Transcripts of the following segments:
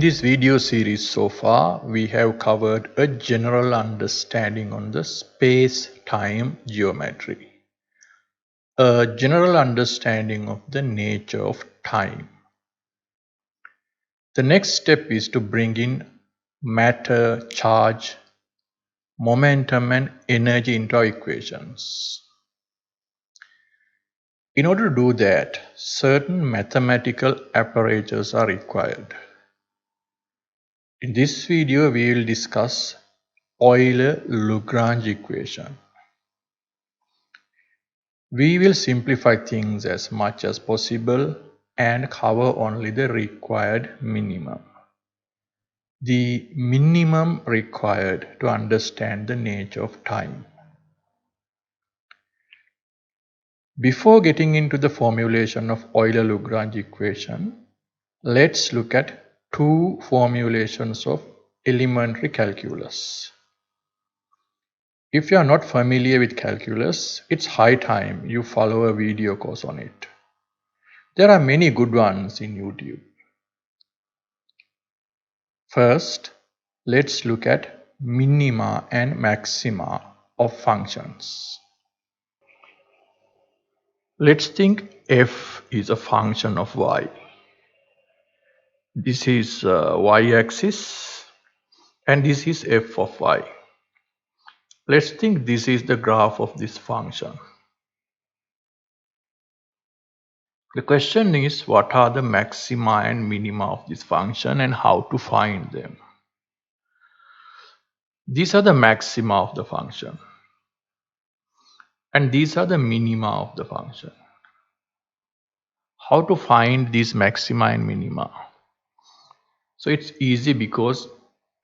In this video series so far, we have covered a general understanding on the space-time geometry, a general understanding of the nature of time. The next step is to bring in matter, charge, momentum and energy into our equations. In order to do that, certain mathematical apertures are required. In this video, we will discuss Euler Lagrange equation. We will simplify things as much as possible and cover only the required minimum. The minimum required to understand the nature of time. Before getting into the formulation of Euler Lagrange equation, let's look at two formulations of elementary calculus. If you are not familiar with calculus, it's high time you follow a video course on it. There are many good ones in YouTube. First, let's look at minima and maxima of functions. Let's think f is a function of y. This is y-axis and this is f of y. Let's think this is the graph of this function. The question is, what are the maxima and minima of this function and how to find them? These are the maxima of the function and these are the minima of the function. How to find these maxima and minima? So it's easy because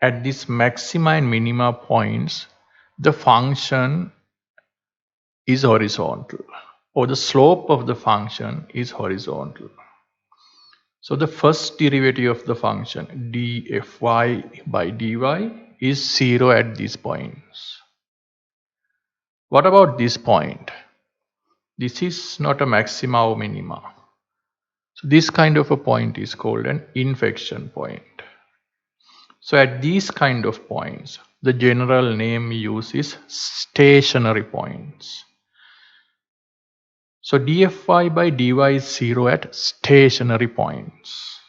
at these maxima and minima points, the function is horizontal or the slope of the function is horizontal. So the first derivative of the function dfy by dy is 0 at these points. What about this point? This is not a maxima or minima. So this kind of a point is called an inflection point. So at these kind of points, the general name we use is stationary points. So dfy by dy is 0 at stationary points.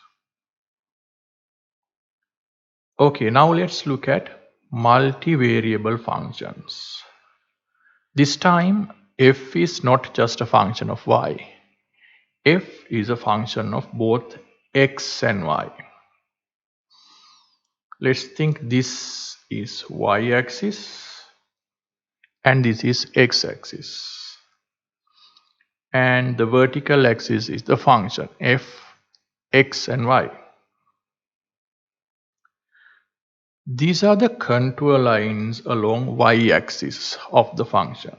Okay, now let's look at multivariable functions. This time f is not just a function of y. F is a function of both x and y. Let's think this is y-axis and this is x-axis. And the vertical axis is the function f, x and y. These are the contour lines along y-axis of the function.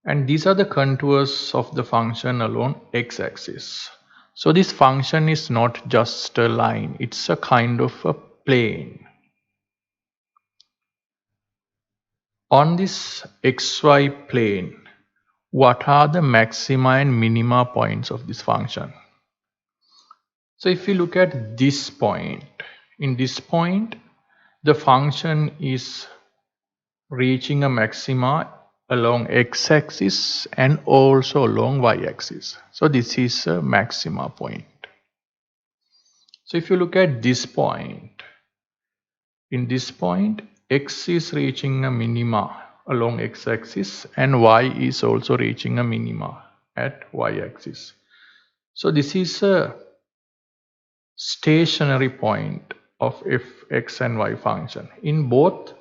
And these are the contours of the function along x-axis. So this function is not just a line, it's a kind of a plane. On this xy plane, what are the maxima and minima points of this function? So if we look at this point, in this point, the function is reaching a maxima along x-axis and also along y-axis. So this is a maxima point. So if you look at this point, in this point, x is reaching a minima along x-axis and y is also reaching a minima at y-axis. So this is a stationary point of f, x and y function in both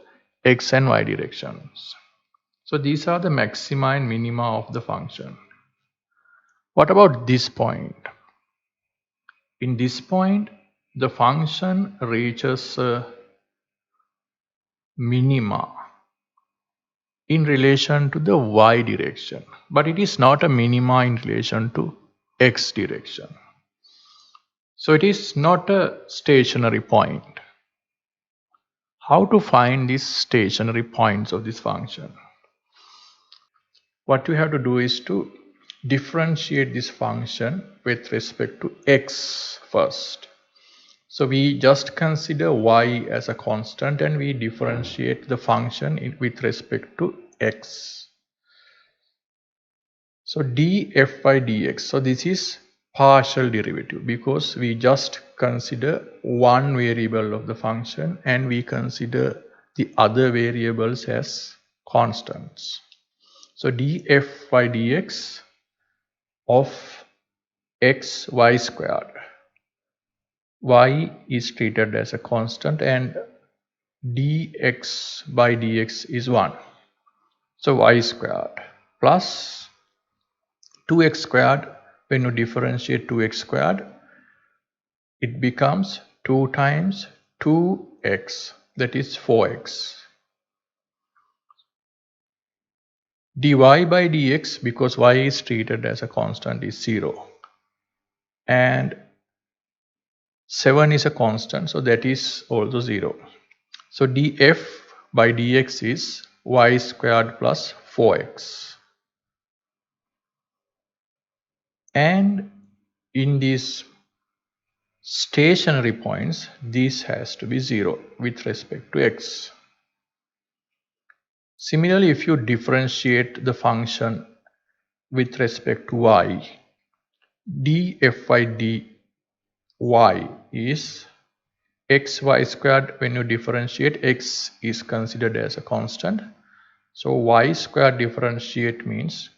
x and y directions. So these are the maxima and minima of the function. What about this point? In this point, the function reaches a minima in relation to the y direction, but it is not a minima in relation to x direction. So it is not a stationary point. How to find these stationary points of this function? What we have to do is to differentiate this function with respect to x first. So we just consider y as a constant and we differentiate the function with respect to x. So df by dx, so this is partial derivative because we just consider one variable of the function and we consider the other variables as constants. So df by dx of x y squared, y is treated as a constant and dx by dx is 1. So y squared plus 2x squared, when you differentiate 2x squared, it becomes 2 times 2x, that is 4x. dy by dx, because y is treated as a constant, is 0. And 7 is a constant, so that is also 0. So df by dx is y squared plus 4x. And in these stationary points, this has to be 0 with respect to x. Similarly, if you differentiate the function with respect to y, df by dy is xy squared. When you differentiate, x is considered as a constant. So y squared differentiate means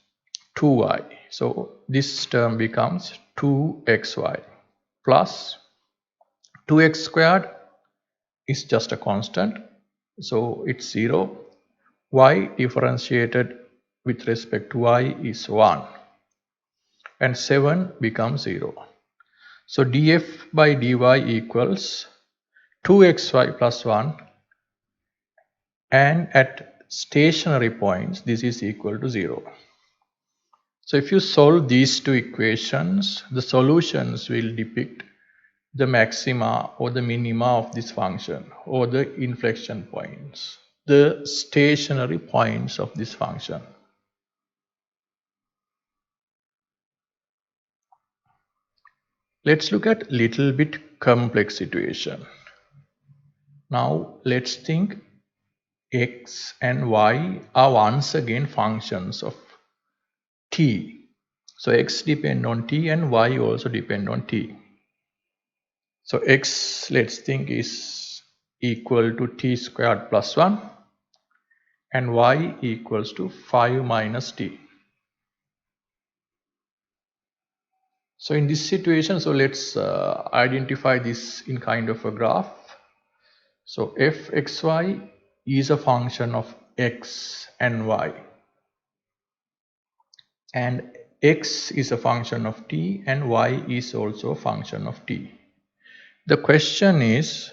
2y. So this term becomes 2xy plus 2x squared is just a constant. So it's 0. Y differentiated with respect to y is 1. And 7 becomes 0. So df by dy equals 2xy plus 1. And at stationary points, this is equal to 0. So if you solve these two equations, the solutions will depict the maxima or the minima of this function or the inflection points, the stationary points of this function. Let's look at little bit complex situation. Now let's think x and y are once again functions of t. So x depend on t and y also depend on t. So x, let's think, is equal to t squared plus 1 and y equals to 5 minus t. So in this situation, so let's identify this in kind of a graph. So fxy is a function of x and y, and x is a function of t and y is also a function of t. The question is,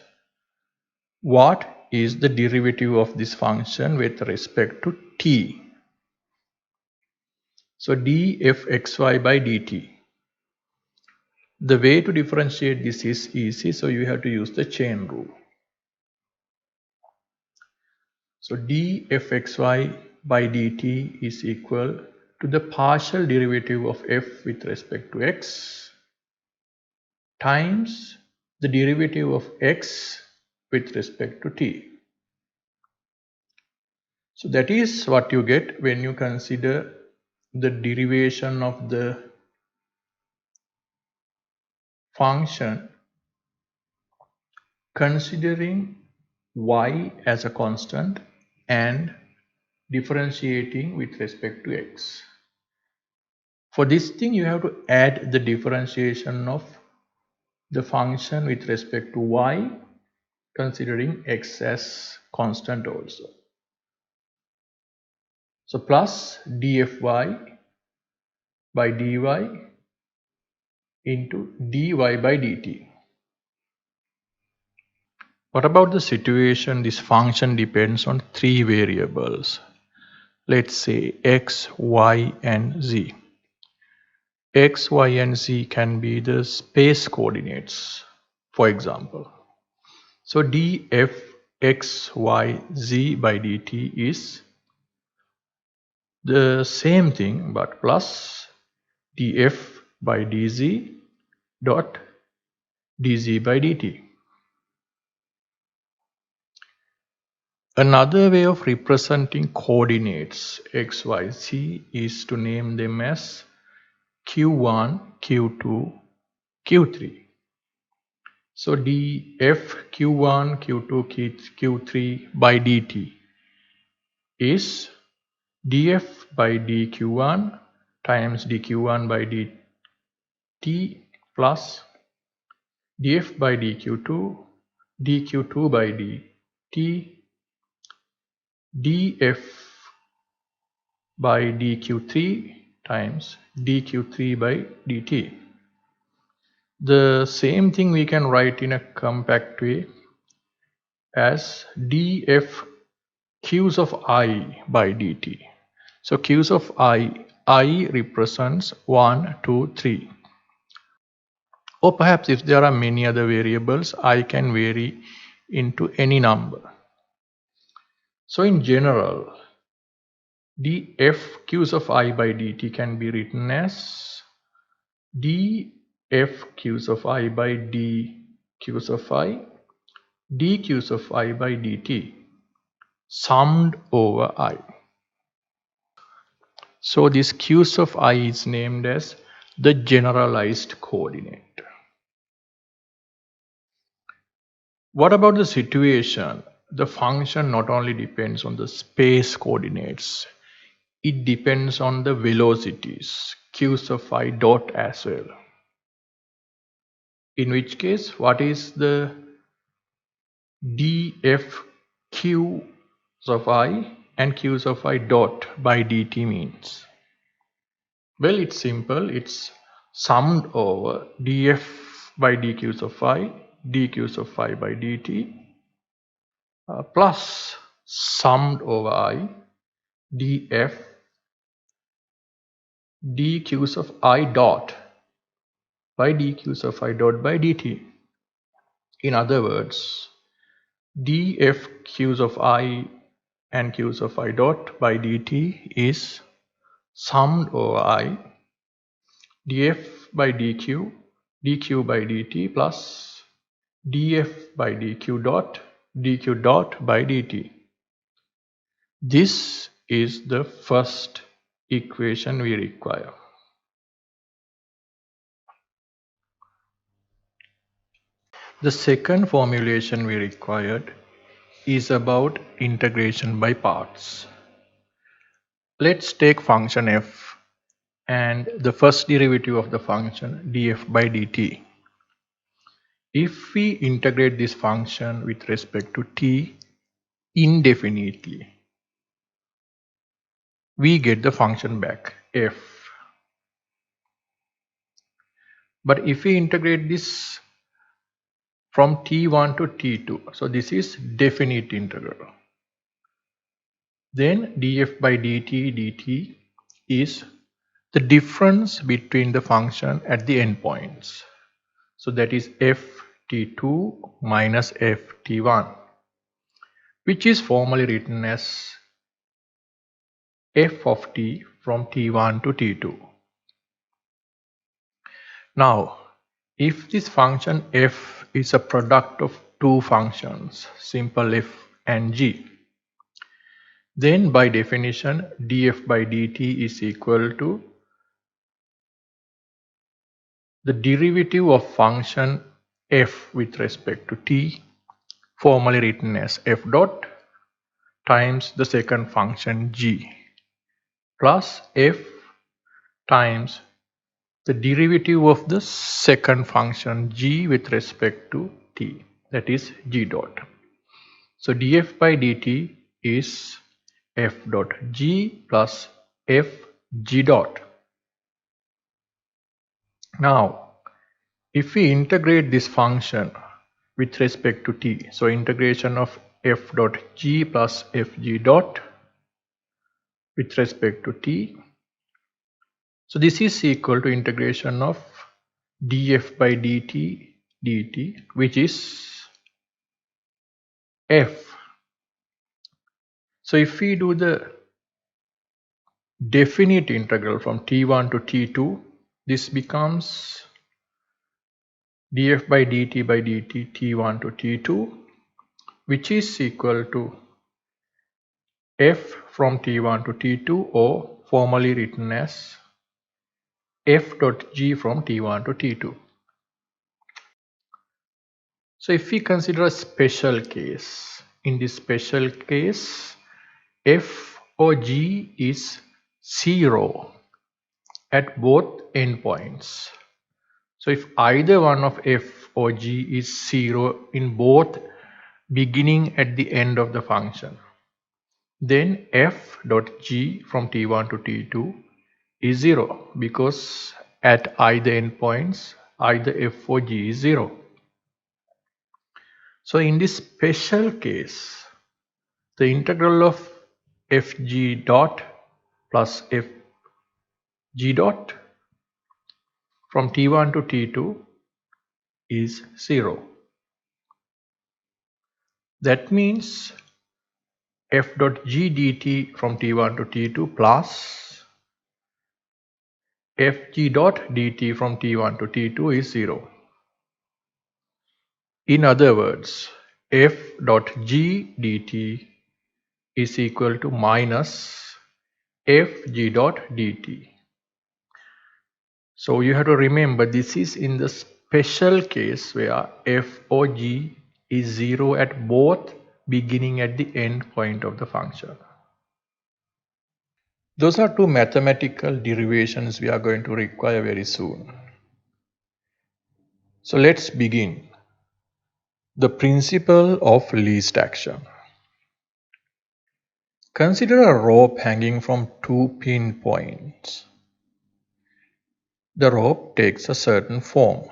what is the derivative of this function with respect to t? So dfxy by dt. The way to differentiate this is easy, so you have to use the chain rule. So dfxy by dt is equal to the partial derivative of f with respect to x times the derivative of x with respect to t. So that is what you get when you consider the derivation of the function considering y as a constant and differentiating with respect to x. For this thing, you have to add the differentiation of the function with respect to y considering x as constant also. So plus dfy by dy into dy by dt. What about the situation this function depends on three variables? Let's say x, y and z. X, y and z can be the space coordinates, for example. So df x, y, z by dt is the same thing but plus df by dz dot dz by dt. Another way of representing coordinates x, y, z is to name them as q1, q2, q3. So df q1, q2, q3 by dt is df by dq1 times dq1 by dt plus df by dq2, dq2 by dt, df by dq3 times dq3 by dt. The same thing we can write in a compact way as df q's of I by dt. So q's of I represents 1, 2, 3. Or perhaps if there are many other variables, I can vary into any number. So in general, df q's of I by dt can be written as df q's of I by d q's of I, d q's of I by dt summed over I. So this q's of I is named as the generalized coordinate. What about the situation? The function not only depends on the space coordinates, it depends on the velocities, q's of I dot as well. In which case, what is the df q's of I and q's of I dot by dt means? Well, it's simple. It's summed over df by dq's of I, dq's of I by dt plus summed over I, df dq's of I dot by dq's of I dot by dt. In other words, df q's of I and q's of I dot by dt is summed over I, df by dq, dq by dt plus df by dq dot by dt. This is the first equation we require. The second formulation we required is about integration by parts. Let's take function f and the first derivative of the function df by dt. If we integrate this function with respect to t indefinitely, we get the function back f. But if we integrate this from t1 to t2, so this is definite integral, then df by dt is the difference between the function at the endpoints. So that is ft2 minus ft1, which is formally written as f of t from t1 to t2. Now, if this function f is a product of two functions, simple f and g, then by definition df by dt is equal to the derivative of function f with respect to t, formally written as f dot, times the second function g, plus f times the derivative of the second function g with respect to t, that is g dot. So df by dt is f dot g plus f g dot. Now, if we integrate this function with respect to t, so integration of f dot g plus f g dot with respect to t, so this is equal to integration of df by dt, which is f. So if we do the definite integral from t1 to t2, this becomes df by dt t1 to t2, which is equal to f from t1 to t2, or formally written as f dot g from t1 to t2. So if we consider a special case, in this special case, f or g is 0 at both endpoints. So if either one of f or g is 0 in both beginning at the end of the function, then f dot g from t1 to t2 is 0, because at either endpoints either f or g is 0. So in this special case, the integral of fg dot plus fg dot from t1 to t2 is 0. That means f dot g dt from t1 to t2 plus fg dot dt from t1 to t2 is 0. In other words, f dot g dt is equal to minus fg dot dt. So you have to remember, this is in the special case where f or g is 0 at both beginning at the end point of the function. Those are two mathematical derivations we are going to require very soon. So let's begin. The principle of least action. Consider a rope hanging from two pinpoints. The rope takes a certain form.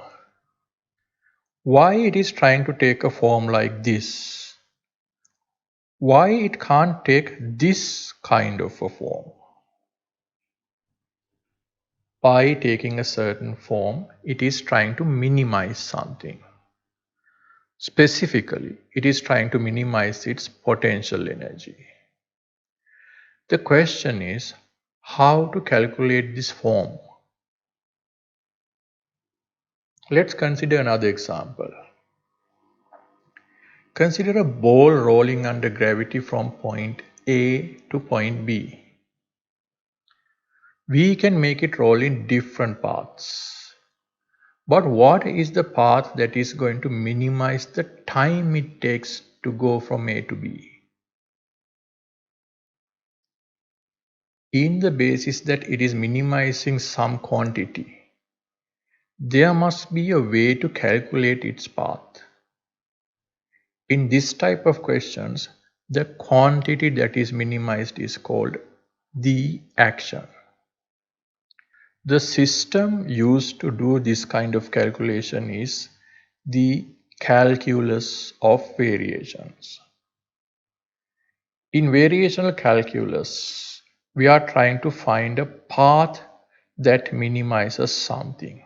Why it is trying to take a form like this? Why it can't take this kind of a form? By taking a certain form, it is trying to minimize something. Specifically, it is trying to minimize its potential energy. The question is how to calculate this form. Let's consider another example. Consider a ball rolling under gravity from point A to point B. We can make it roll in different paths. But what is the path that is going to minimize the time it takes to go from A to B? In the basis that it is minimizing some quantity, there must be a way to calculate its path. In this type of questions, the quantity that is minimized is called the action. The system used to do this kind of calculation is the calculus of variations. In variational calculus, we are trying to find a path that minimizes something,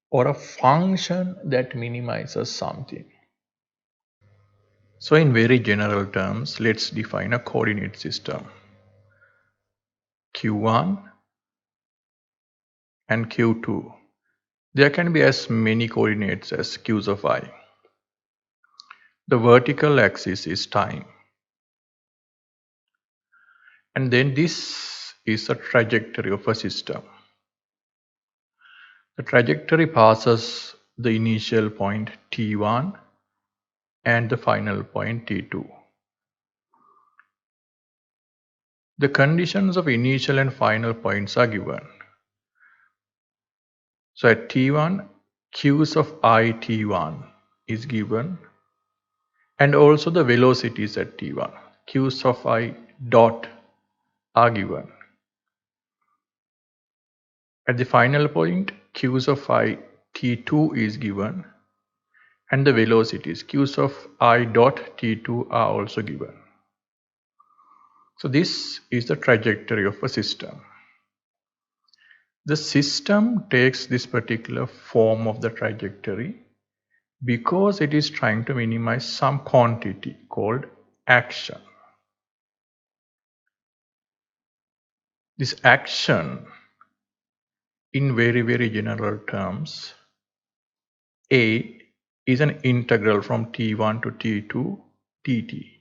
or a function that minimizes something. So in very general terms, let's define a coordinate system. Q1 and Q2. There can be as many coordinates as q's of I. The vertical axis is time. And then this is a trajectory of a system. The trajectory passes the initial point T1 and the final point T2. The conditions of initial and final points are given. So at T1, q's of I T1 is given, and also the velocities at T1, q's of I dot are given. At the final point, q's of I T2 is given, and the velocities q's of I dot T2 are also given. So this is the trajectory of a system. The system takes this particular form of the trajectory because it is trying to minimize some quantity called action. This action, in very general terms, A is an integral from T1 to T2 dt.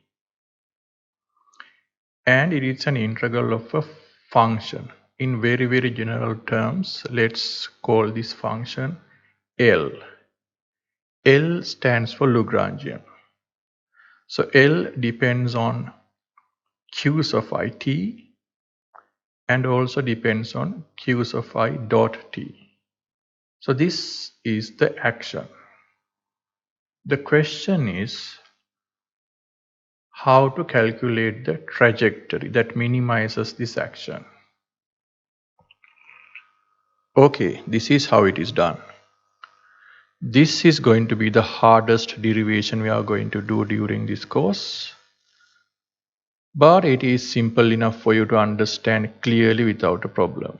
and it is an integral of a function. In very general terms, let's call this function L. L stands for Lagrangian. So L depends on q's of it and also depends on q's of I dot t. So this is the action. The question is how to calculate the trajectory that minimizes this action. Okay, this is how it is done. This is going to be the hardest derivation we are going to do during this course, but it is simple enough for you to understand clearly without a problem.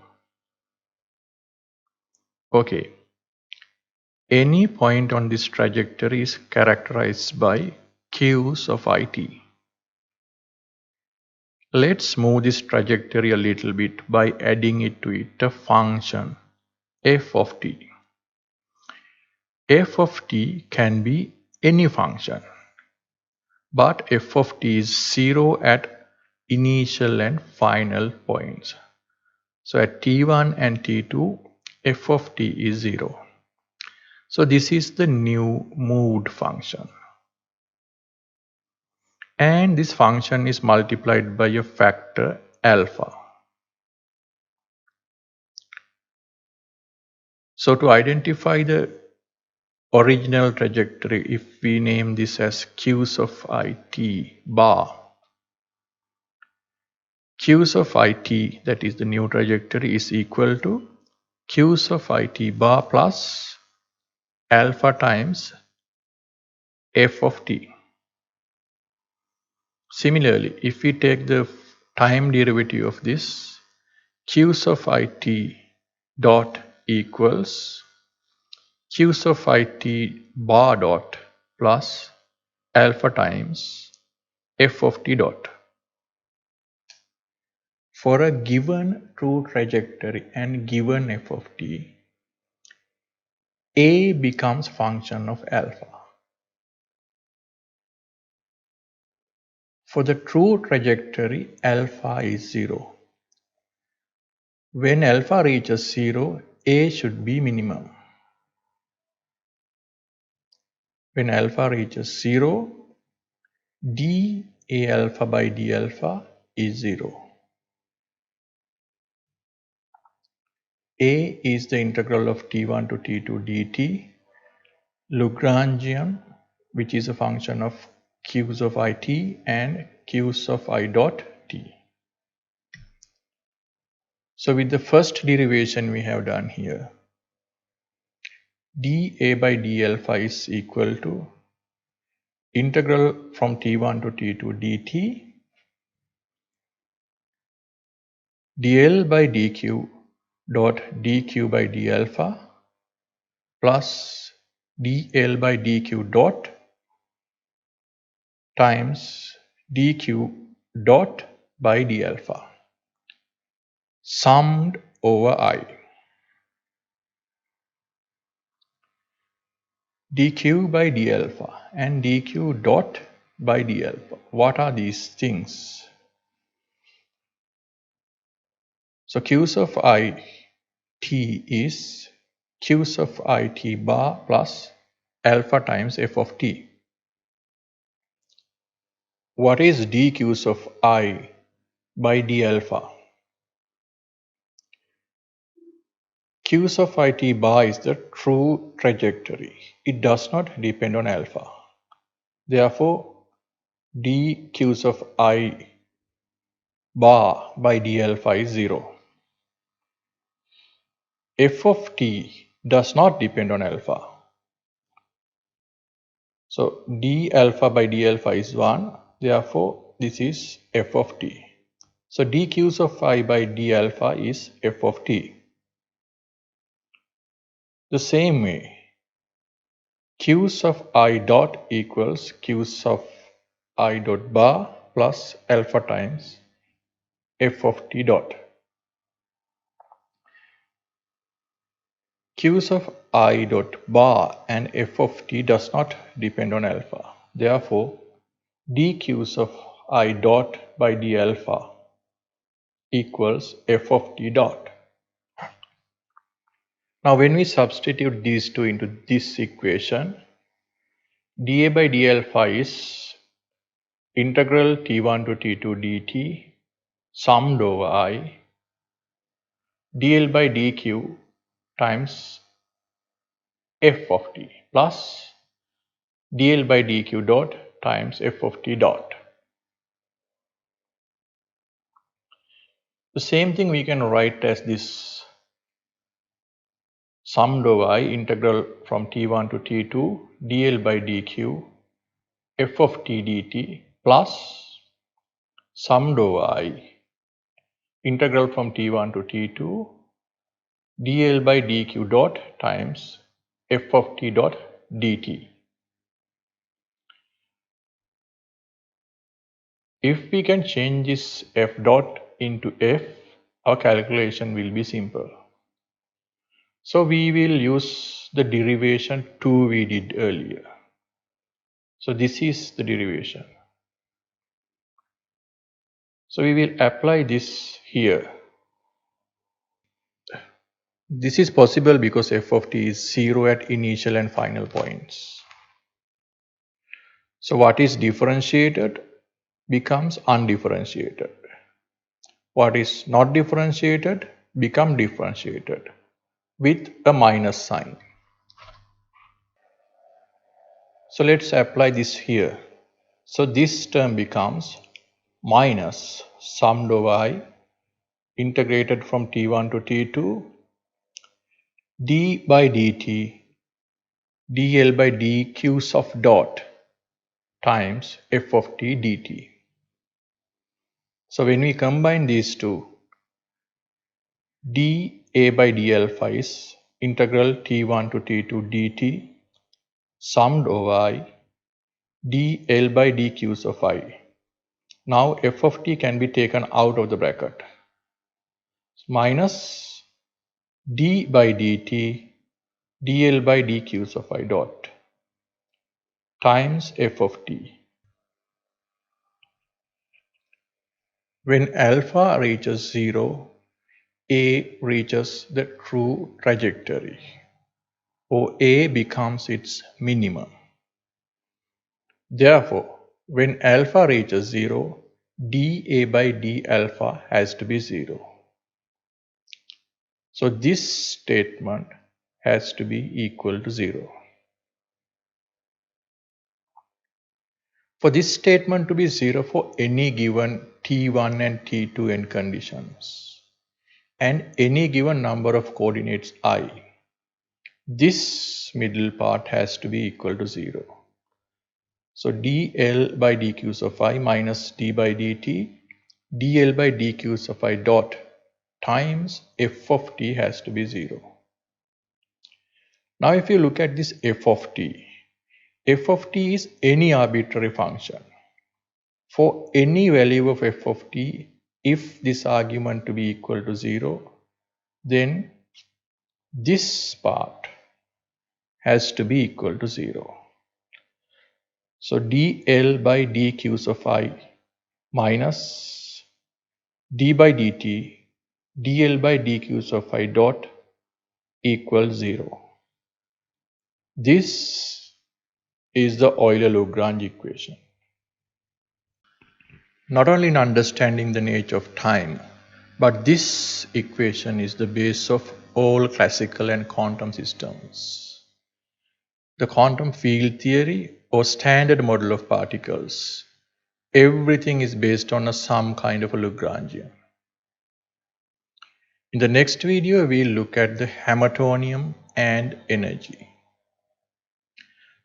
Okay, any point on this trajectory is characterized by q's of it. Let's move this trajectory a little bit by adding it to it a function f of t. F of t can be any function, but f of t is 0 at initial and final points. So at t1 and t2, f of t is 0. So this is the new moved function. And this function is multiplied by a factor alpha. So to identify the original trajectory, if we name this as q's of it bar, q's of it, that is the new trajectory, is equal to q's of it bar plus alpha times f of t. Similarly, if we take the time derivative of this, q's of it dot equals q's of it bar dot plus alpha times f of t dot. For a given true trajectory and given f of t, a becomes function of alpha. For the true trajectory, alpha is 0. When alpha reaches 0, a should be minimum. When alpha reaches 0, d a alpha by d alpha is 0. A is the integral of t1 to t2 dt, Lagrangian, which is a function of q's of it and q's of I dot t. So with the first derivation we have done here, dA by d alpha is equal to integral from t1 to t2 dt dl by dq dot dq by d alpha plus dl by dq dot times dq dot by d alpha summed over I. dq by d alpha and dq dot by d alpha. What are these things? So q's of I t is q's of it bar plus alpha times f of t. What is dq's of I by d alpha? Q's of it bar is the true trajectory. It does not depend on alpha. Therefore, dq's of I bar by d alpha is 0. F of t does not depend on alpha. So d alpha by d alpha is 1. Therefore, this is f of t. So dq's of I by d alpha is f of t. The same way, q's of I dot equals q's of I dot bar plus alpha times f of t dot. Q's of I dot bar and f of t does not depend on alpha. Therefore, dq's of I dot by d alpha equals f of t dot. Now when we substitute these two into this equation, dA by d alpha is integral t1 to t2 dt summed over I dl by dq times f of t plus dl by dq dot times f of t dot. The same thing we can write as this summed over I integral from t1 to t2 dl by dq f of t dt plus summed over I integral from t1 to t2 dl by dq dot times f of t dot dt. If we can change this f dot into f, our calculation will be simple. So we will use the derivation 2 we did earlier. So this is the derivation. So we will apply this here. This is possible because f of t is 0 at initial and final points. So what is differentiated becomes undifferentiated. What is not differentiated become differentiated with a minus sign. So let's apply this here. So this term becomes minus summed over I integrated from t1 to t2 d by dt dl by dqs of dot times f of t dt. So when we combine these two, dA by d alpha is integral t1 to t2 dt summed over I dl by dqs of I. Now f of t can be taken out of the bracket. Minus d by dt dl by dqs of I dot times f of t. When alpha reaches 0, A reaches the true trajectory, or A becomes its minimum. Therefore, when alpha reaches 0, dA by d alpha has to be 0. So this statement has to be equal to 0. For this statement to be 0 for any given t1 and t2 end conditions and any given number of coordinates I, this middle part has to be equal to 0. So dl by dqs of I minus d by dt dl by dqs of I dot times f of t has to be 0. Now if you look at this f of t is any arbitrary function. For any value of f of t, if this argument to be equal to 0, then this part has to be equal to 0. So dl by dqs of I minus d by dt dl by dqs of I dot equals 0. This is the Euler Lagrange equation. Not only in understanding the nature of time, but this equation is the base of all classical and quantum systems. The quantum field theory or standard model of particles, everything is based on some kind of a Lagrangian. In the next video, we'll look at the Hamiltonian and energy.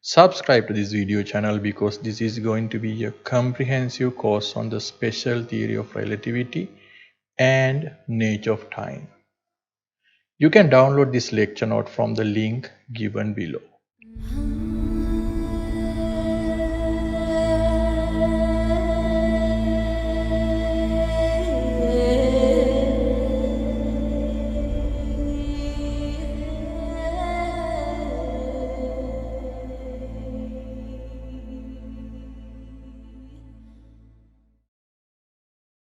Subscribe to this video channel because this is going to be a comprehensive course on the special theory of relativity and nature of time. You can download this lecture note from the link given below.